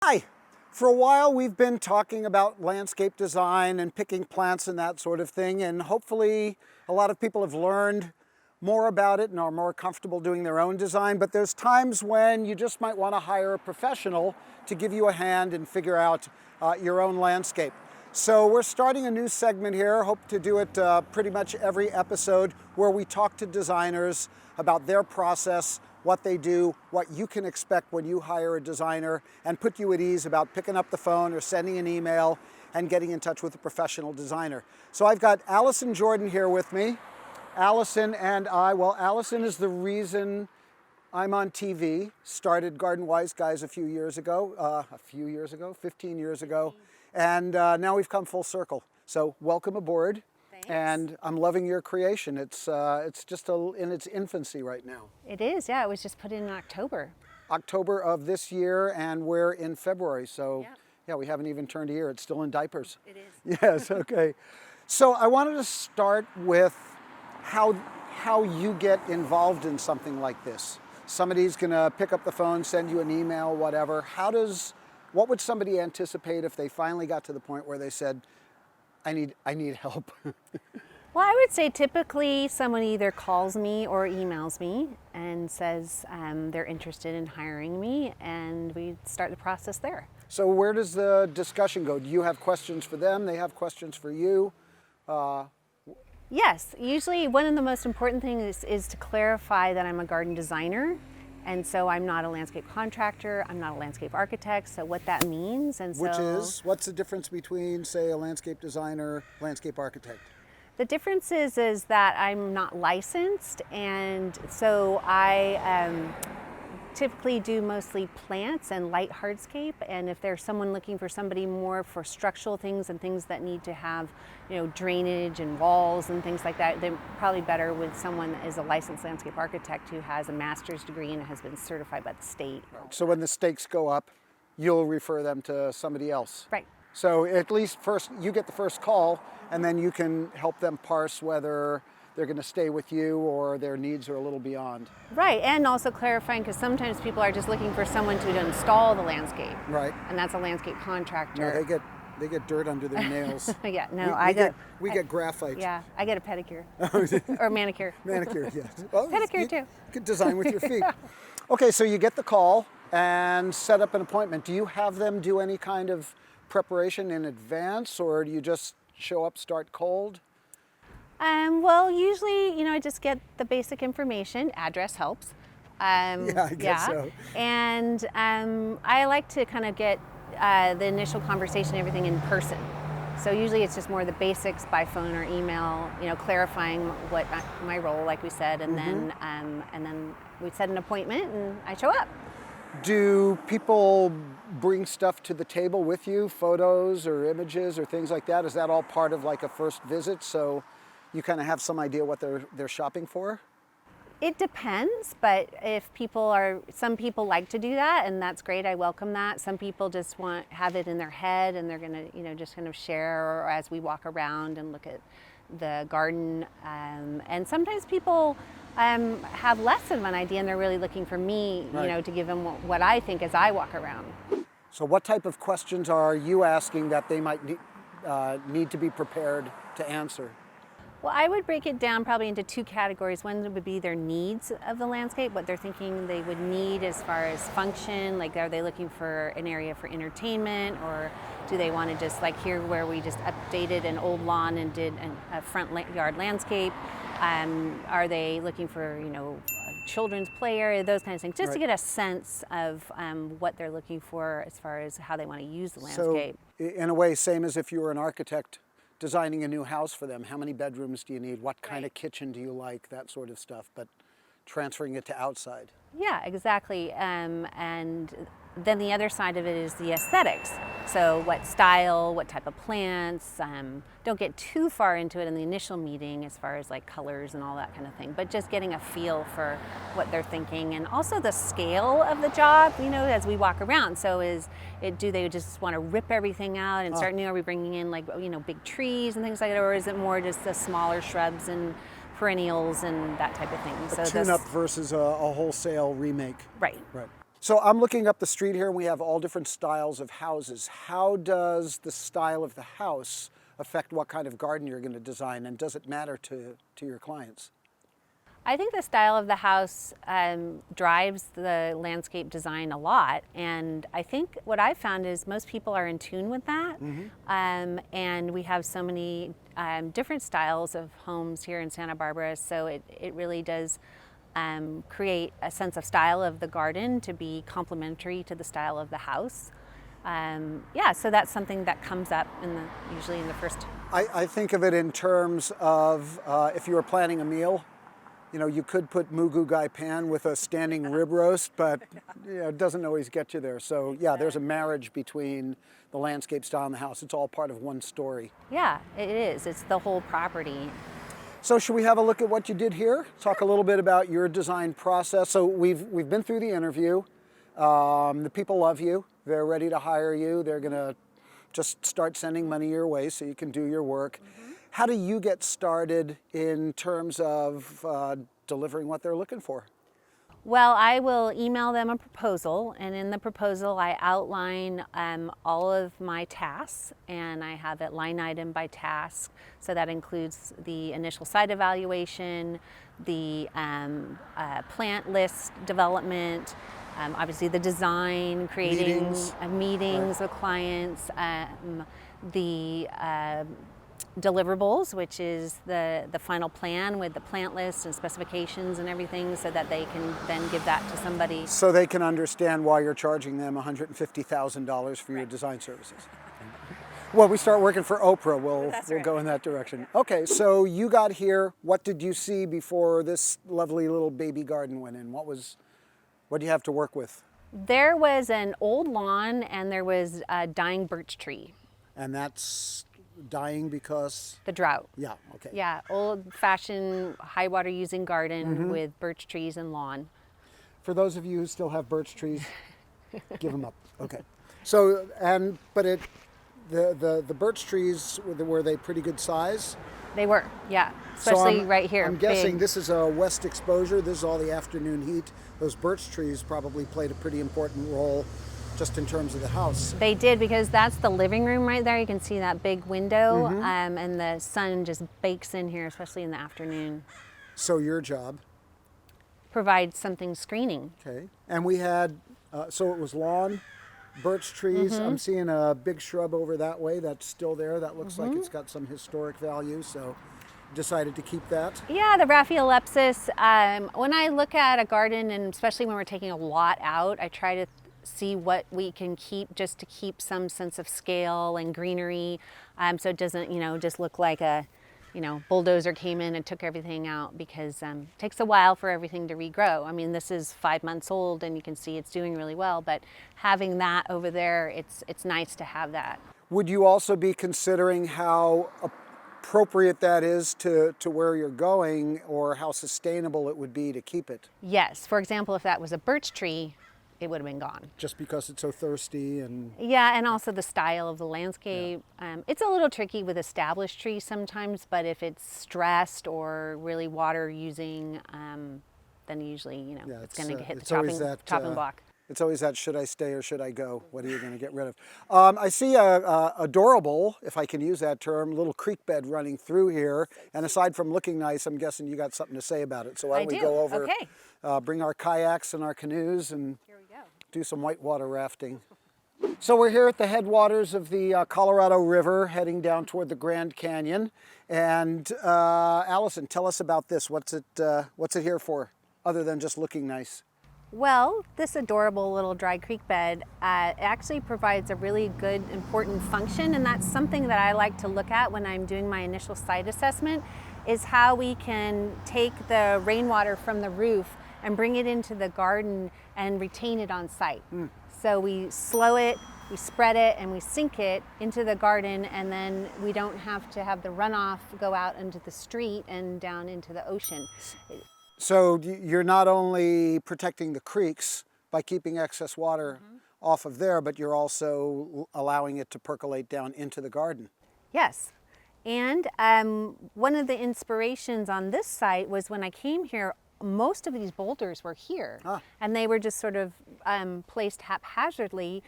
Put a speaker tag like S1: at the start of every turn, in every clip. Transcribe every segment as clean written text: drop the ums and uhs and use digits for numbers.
S1: Hi! For a while we've been talking about landscape design and picking plants and that sort of thing, and hopefully a lot of people have learned more about it and are more comfortable doing their own design, but there's times when you just might want to hire a professional to give you a hand and figure out your own landscape. So we're starting a new segment here, hope to do it pretty much every episode, where we talk to designers about their process, what they do, what you can expect when you hire a designer, and put you at ease about picking up the phone or sending an email and getting in touch with a professional designer. So I've got Alison Jordan here with me. Alison and I, well, Alison is the reason I'm on TV, started Garden Wise Guys 15 years ago, and now we've come full circle. So welcome aboard.
S2: Thanks.
S1: And I'm loving your creation. It's just in its infancy right now.
S2: It is, yeah. It was just put in October.
S1: October of this year, and we're in February, so
S2: Yep.
S1: yeah, we haven't even turned a year. It's still in diapers.
S2: It is.
S1: Yes, okay. So I wanted to start with how you get involved in something like this. Somebody's gonna pick up the phone, send you an email, whatever. What would somebody anticipate if they finally got to the point where they said, I need help?
S2: Well, I would say typically someone either calls me or emails me and says they're interested in hiring me, and we start the process there.
S1: So where does the discussion go? Do you have questions for them? They have questions for you?
S2: Yes, usually one of the most important things is to clarify that I'm a garden designer. And so I'm not a landscape contractor, I'm not a landscape architect, so what that means.
S1: What's the difference between, say, a landscape designer, landscape architect?
S2: The difference is that I'm not licensed, and so I typically do mostly plants and light hardscape. And if there's someone looking for somebody more for structural things and things that need to have, drainage and walls and things like that, they're probably better with someone that is a licensed landscape architect who has a master's degree and has been certified by the state.
S1: So when the stakes go up, you'll refer them to somebody else.
S2: Right.
S1: So at least first you get the first call, and then you can help them parse whether they're going to stay with you or their needs are a little beyond.
S2: Right, and also clarifying, because sometimes people are just looking for someone to install the landscape.
S1: Right.
S2: And that's a landscape contractor.
S1: No, they get dirt under their nails.
S2: Yeah, no,
S1: we get graphite.
S2: Yeah, I get a pedicure. Or manicure.
S1: Manicure, yes. Well,
S2: Pedicure too.
S1: You could design with your feet. Okay, so you get the call and set up an appointment. Do you have them do any kind of preparation in advance, or do you just show up, start cold?
S2: Well, usually, I just get the basic information. Address helps.
S1: Yeah, I guess so.
S2: And I like to kind of get the initial conversation, everything in person. So usually it's just more the basics by phone or email, clarifying what my role, like we said, and then we set an appointment and I show up.
S1: Do people bring stuff to the table with you, photos or images or things like that? Is that all part of like a first visit, so you kind of have some idea what they're shopping for?
S2: It depends, but some people like to do that, and that's great. I welcome that. Some people just have it in their head, and they're gonna, just kind of share, or as we walk around and look at the garden. And sometimes people have less of an idea, and they're really looking for me,
S1: Right.
S2: to give them what I think as I walk around.
S1: So what type of questions are you asking that they might need to be prepared to answer?
S2: Well, I would break it down probably into two categories. One would be their needs of the landscape, what they're thinking they would need as far as function, like are they looking for an area for entertainment, or do they want to just like here where we just updated an old lawn and did a front yard landscape? Are they looking for, a children's play area, those kinds of things, just
S1: Right.
S2: to get a sense of what they're looking for as far as how they want to use the landscape.
S1: So in a way, same as if you were an architect designing a new house for them. How many bedrooms do you need? What kind of kitchen do you like? That sort of stuff, but transferring it to outside.
S2: Yeah, exactly. And then the other side of it is the aesthetics. So what style, what type of plants. Don't get too far into it in the initial meeting as far as like colors and all that kind of thing, but just getting a feel for what they're thinking, and also the scale of the job, as we walk around. So do they just want to rip everything out and start new? Are we bringing in like, big trees and things like that, or is it more just the smaller shrubs and perennials and that type of thing?
S1: A tune-up versus a wholesale remake.
S2: Right.
S1: Right. So I'm looking up the street here and we have all different styles of houses. How does the style of the house affect what kind of garden you're going to design, and does it matter to your clients?
S2: I think the style of the house drives the landscape design a lot, and I think what I've found is most people are in tune with that. And we have so many different styles of homes here in Santa Barbara, so it really does create a sense of style of the garden to be complementary to the style of the house. Yeah, so that's something that comes up usually in the first.
S1: I think of it in terms of if you were planning a meal. You know, you could put mugu gai pan with a standing rib roast, but it doesn't always get you there. So yeah, there's a marriage between the landscape style and the house. It's all part of one story.
S2: Yeah, it is. It's the whole property.
S1: So should we have a look at what you did here? Talk a little bit about your design process. So we've been through the interview. The people love you. They're ready to hire you. They're going to just start sending money your way so you can do your work. How do you get started in terms of delivering what they're looking for?
S2: Well, I will email them a proposal, and in the proposal I outline all of my tasks, and I have it line item by task. So that includes the initial site evaluation, the plant list development, obviously the design, creating meetings with clients, the deliverables, which is the final plan with the plant list and specifications and everything, so that they can then give that to somebody.
S1: So they can understand why you're charging them $150,000 for your design services. Well, we start working for Oprah, we'll go in that direction. Okay, so you got here. What did you see before this lovely little baby garden went in? What do you have to work with?
S2: There was an old lawn and there was a dying birch tree.
S1: And that's dying because?
S2: The drought.
S1: Yeah, okay.
S2: Yeah, old-fashioned high water using garden with birch trees and lawn.
S1: For those of you who still have birch trees, give them up. Okay. So, the birch trees, were they pretty good size?
S2: They were, yeah, especially
S1: so
S2: right here.
S1: I'm guessing this is a west exposure. This is all the afternoon heat. Those birch trees probably played a pretty important role just in terms of the house.
S2: They did, because that's the living room right there. You can see that big window, and the sun just bakes in here, especially in the afternoon.
S1: So your job?
S2: Provide something screening.
S1: Okay. And we had, so it was lawn, birch trees. I'm seeing a big shrub over that way that's still there. That looks like it's got some historic value, so decided to keep that.
S2: Yeah, the Rhaphiolepis. When I look at a garden, and especially when we're taking a lot out, I try to see what we can keep, just to keep some sense of scale and greenery, so it doesn't, just look like a, bulldozer came in and took everything out, because it takes a while for everything to regrow. I mean, this is 5 months old and you can see it's doing really well, but having that over there, it's nice to have that.
S1: Would you also be considering how appropriate that is to where you're going, or how sustainable it would be to keep it?
S2: Yes. For example, if that was a birch tree, it would have been gone.
S1: Just because it's so thirsty and...
S2: Yeah, and also the style of the landscape. Yeah. It's a little tricky with established trees sometimes, but if it's stressed or really water using, then usually, it's going to hit the chopping block.
S1: It's always that, should I stay or should I go? What are you going to get rid of? I see a adorable, if I can use that term, little creek bed running through here. And aside from looking nice, I'm guessing you got something to say about it. So why don't we go over, bring our kayaks and our canoes, and do some whitewater rafting. So we're here at the headwaters of the Colorado River, heading down toward the Grand Canyon. And Alison, tell us about this. What's it here for, other than just looking nice?
S2: Well, this adorable little dry creek bed actually provides a really good, important function, and that's something that I like to look at when I'm doing my initial site assessment, is how we can take the rainwater from the roof and bring it into the garden and retain it on site. So we slow it, we spread it, and we sink it into the garden, and then we don't have to have the runoff go out into the street and down into the ocean.
S1: So you're not only protecting the creeks by keeping excess water off of there, but you're also allowing it to percolate down into the garden.
S2: Yes. And one of the inspirations on this site was when I came here, most of these boulders were here, and they were just sort of placed haphazardly.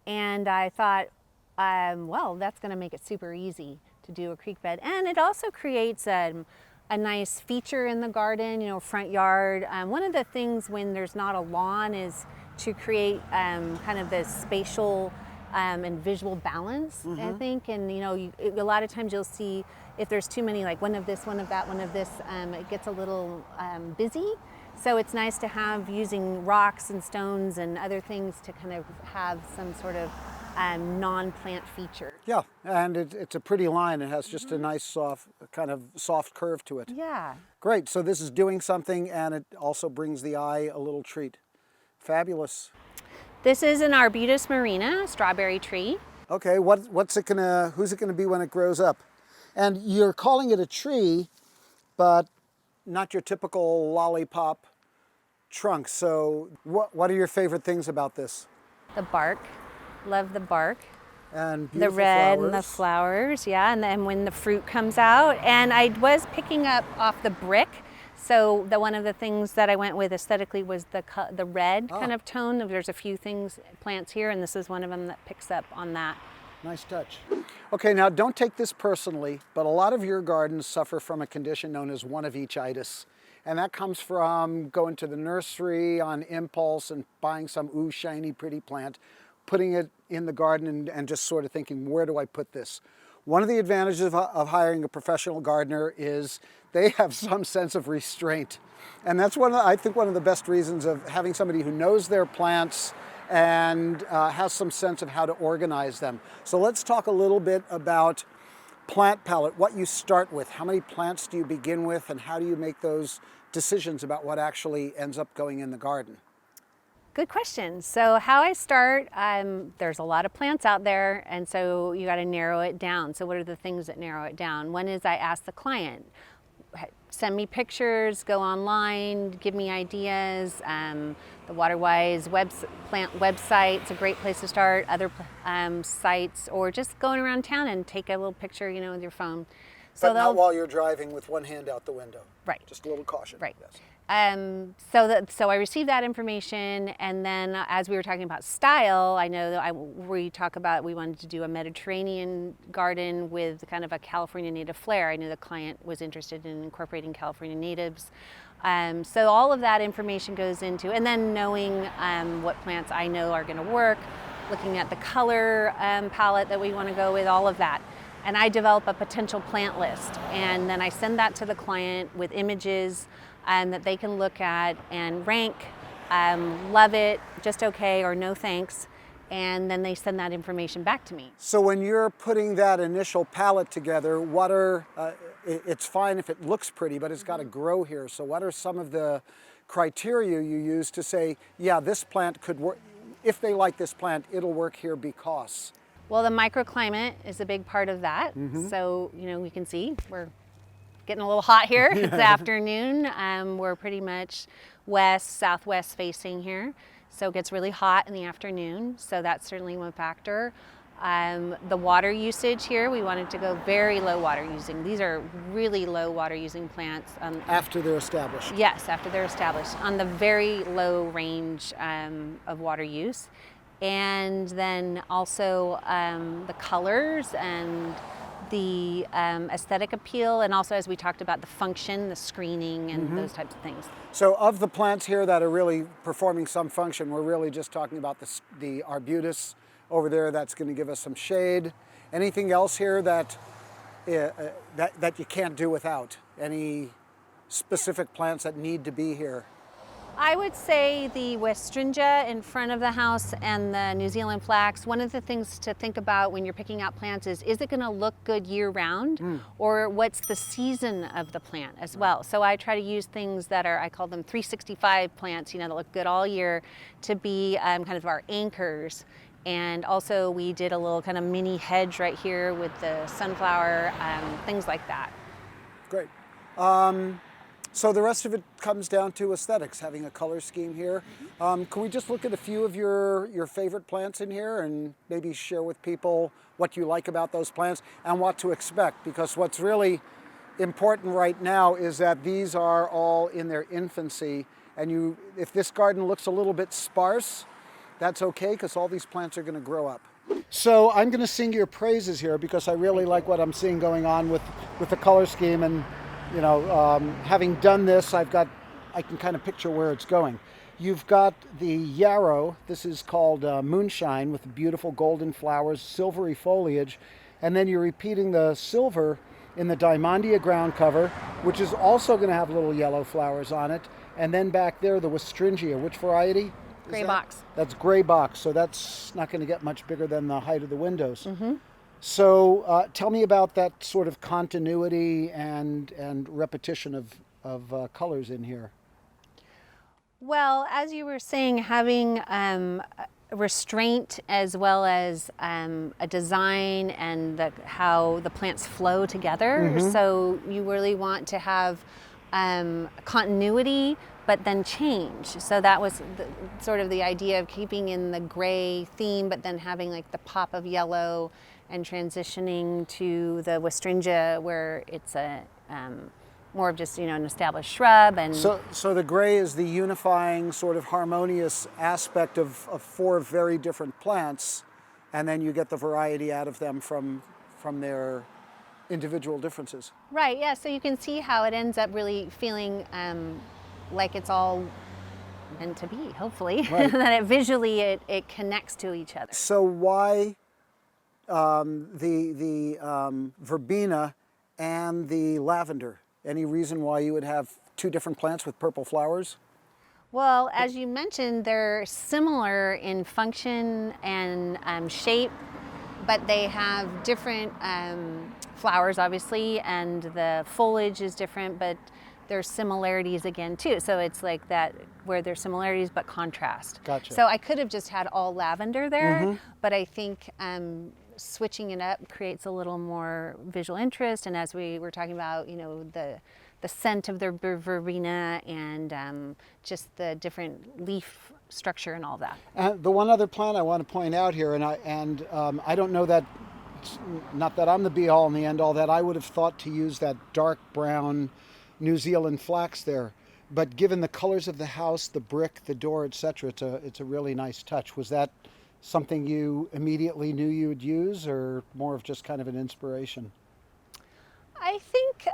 S2: And I thought, well, that's going to make it super easy to do a creek bed, and it also creates a nice feature in the garden, you know, front yard. One of the things when there's not a lawn is to create kind of this spatial and visual balance, I think. And, you know, a lot of times you'll see if there's too many, like one of this, one of that, one of this, it gets a little busy. So it's nice to have using rocks and stones and other things to kind of have some sort of non-plant feature.
S1: Yeah, and it's a pretty line. It has just a nice soft curve to it.
S2: Yeah.
S1: Great, so this is doing something, and it also brings the eye a little treat. Fabulous.
S2: This is an Arbutus marina, strawberry tree.
S1: Okay, who's it gonna be when it grows up? And you're calling it a tree, but not your typical lollipop trunk. So what are your favorite things about this?
S2: The bark, love the bark.
S1: And
S2: the red and the flowers, yeah, and then when the fruit comes out. And I was picking up off the brick, so one of the things that I went with aesthetically was the red kind of tone. There's a few plants here, and this is one of them that picks up on that.
S1: Nice touch. Okay, now don't take this personally, but a lot of your gardens suffer from a condition known as one-of-each-itis. And that comes from going to the nursery on impulse and buying some shiny, pretty plant, putting it in the garden and just sort of thinking, where do I put this? One of the advantages of hiring a professional gardener is they have some sense of restraint. And that's I think one of the best reasons of having somebody who knows their plants and has some sense of how to organize them. So let's talk a little bit about plant palette, what you start with. How many plants do you begin with, and how do you make those decisions about what actually ends up going in the garden?
S2: Good question. So how I start, there's a lot of plants out there, and so you got to narrow it down. So what are the things that narrow it down? One is I ask the client, send me pictures, go online, give me ideas. The Waterwise plant website, it's a great place to start. Other sites, or just going around town and take a little picture, you know, with your phone. So
S1: but not while you're driving with one hand out the window.
S2: Right.
S1: Just a little caution.
S2: Right.
S1: Yes.
S2: So I received that information, and then as we were talking about style, I know that we wanted to do a Mediterranean garden with kind of a California native flair. I knew the client was interested in incorporating California natives. So all of that information goes into, and then knowing what plants I know are going to work, looking at the color palette that we want to go with, all of that. And I develop a potential plant list, and then I send that to the client with images that they can look at and rank, love it, just okay, or no thanks, and then they send that information back to me.
S1: So when you're putting that initial palette together, it's fine if it looks pretty, but it's got to grow here. So what are some of the criteria you use to say, yeah, this plant could work, if they like this plant, it'll work here because?
S2: Well, the microclimate is a big part of that. So, you know, we can see we're getting a little hot here. It's afternoon. We're pretty much southwest facing here. So it gets really hot in the afternoon. So that's certainly one factor. The water usage here, we wanted to go very low water using. These are really low water using plants.
S1: After they're established?
S2: Yes, after they're established, on the very low range of water use. And then also the colors and the aesthetic appeal, and also, as we talked about, the function, the screening, and those types of things.
S1: So of the plants here that are really performing some function, we're really just talking about the arbutus over there that's going to give us some shade. Anything else here that you can't do without? Any specific plants that need to be here?
S2: I would say the Westringia in front of the house and the New Zealand flax. One of the things to think about when you're picking out plants is it going to look good year-round, or what's the season of the plant as well? So I try to use things that are, I call them 365 plants, you know, that look good all year, to be kind of our anchors. And also we did a little kind of mini hedge right here with the sunflower, things like that.
S1: Great. So the rest of it comes down to aesthetics, having a color scheme here. Can we just look at a few of your favorite plants in here and maybe share with people what you like about those plants and what to expect? Because what's really important right now is that these are all in their infancy, and if this garden looks a little bit sparse, that's okay because all these plants are going to grow up. So I'm going to sing your praises here because I really like what I'm seeing going on with the color scheme, and having done this, I can kind of picture where it's going. You've got the Yarrow. This is called Moonshine, with beautiful golden flowers, silvery foliage, and then you're repeating the silver in the Diamondia ground cover, which is also going to have little yellow flowers on it. And then back there, the Westringia. Which variety?
S2: Gray box.
S1: That's gray box, so that's not going to get much bigger than the height of the windows. Mm-hmm. So tell me about that sort of continuity and repetition of colors in here.
S2: Well, as you were saying, having restraint as well as a design and how the plants flow together. Mm-hmm. So you really want to have continuity, but then change. So that was sort of the idea of keeping in the gray theme, but then having like the pop of yellow and transitioning to the Westringia, where it's a more of just an established shrub. And
S1: so the gray is the unifying sort of harmonious aspect of 4 very different plants, and then you get the variety out of them from their individual differences.
S2: Right, yeah, so you can see how it ends up really feeling like it's all meant to be, hopefully. Right. That visually it connects to each other.
S1: So why the verbena and the lavender? Any reason why you would have 2 different plants with purple flowers?
S2: Well, as you mentioned, they're similar in function and shape, but they have different flowers, obviously, and the foliage is different, but there's similarities again too. So it's like that, where there's similarities but contrast.
S1: Gotcha.
S2: So I could have just had all lavender there, mm-hmm. but I think switching it up creates a little more visual interest. And as we were talking about, the scent of the verbena and just the different leaf structure and all that.
S1: The one other plant I want to point out here, and I don't know that, not that I'm the be all and the end all, that I would have thought to use that dark brown New Zealand flax there, but given the colors of the house, the brick, the door, etc., it's a really nice touch. Was that something you immediately knew you would use, or more of just kind of an inspiration?
S2: I think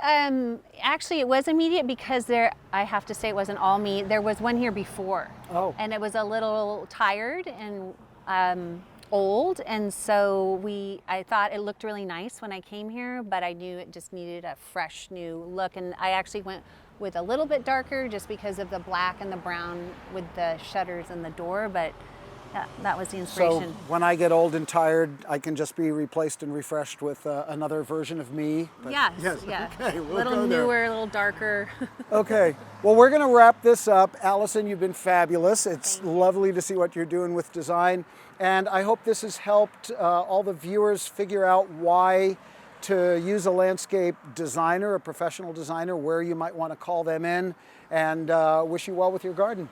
S2: actually it was immediate, because I have to say it wasn't all me. There was one here before.
S1: Oh.
S2: And it was a little tired and old, and so I thought it looked really nice when I came here, but I knew it just needed a fresh new look, and I actually went with a little bit darker just because of the black and the brown with the shutters and the door, but that was the inspiration.
S1: So when I get old and tired, I can just be replaced and refreshed with another version of me?
S2: Yes, yeah. Okay, we'll go there. Newer, a little darker.
S1: Okay, well, we're going to wrap this up. Alison, you've been fabulous. It's lovely to see what you're doing with design, and I hope this has helped all the viewers figure out why to use a landscape designer, a professional designer, where you might want to call them in, and wish you well with your garden.